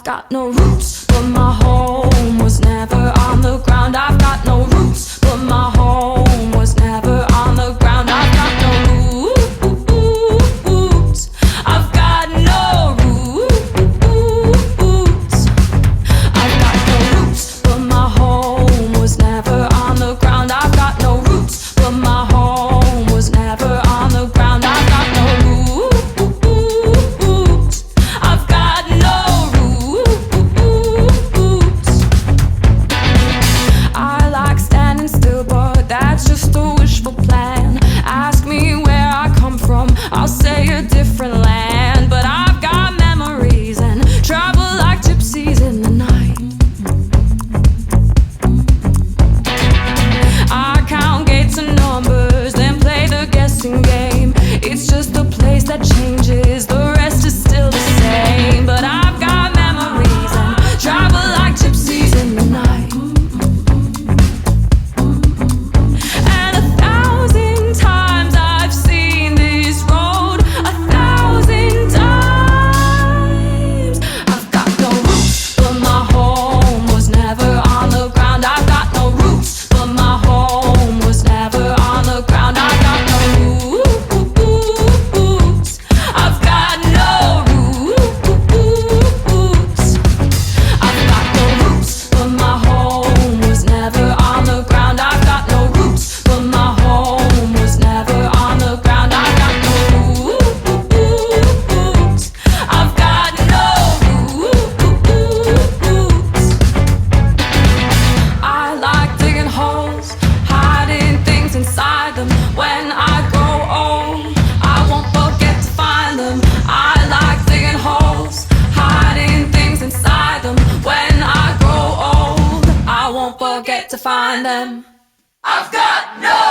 got no roots, but my home was never on the ground. I've got no roots, but my home was never on the ground. I've got no roots. I've got no roots. I've got no roots, but my home was never on the ground. I've got no roots, but my home was never on the ground. I've got no roots. I've got no roots. I like standing still, but that's just a wishful plan. Ask me where I come from, I'll say a different land. But I've got memories and travel like gypsies in the night. I count gates and numbers, then play the guessing game. It's just a place that changes, the rest is still the same. But I've got memories and travel like gypsies in the night. And 1,000 times I've seen this road, 1,000 times. I've got no roots, but my home was never on the ground. I've got no roots, but my home was never on the ground. I've got no roots. I've got no roots. I've got no roots, but my home was never on the ground. I've got no roots, but my home was never on the ground. I've got no roots. I've got no roots. I like digging holes, hiding things inside them. When I grow old, I won't forget to find them. I like digging holes, hiding things inside them. When I grow old, I won't forget to find them. I've got no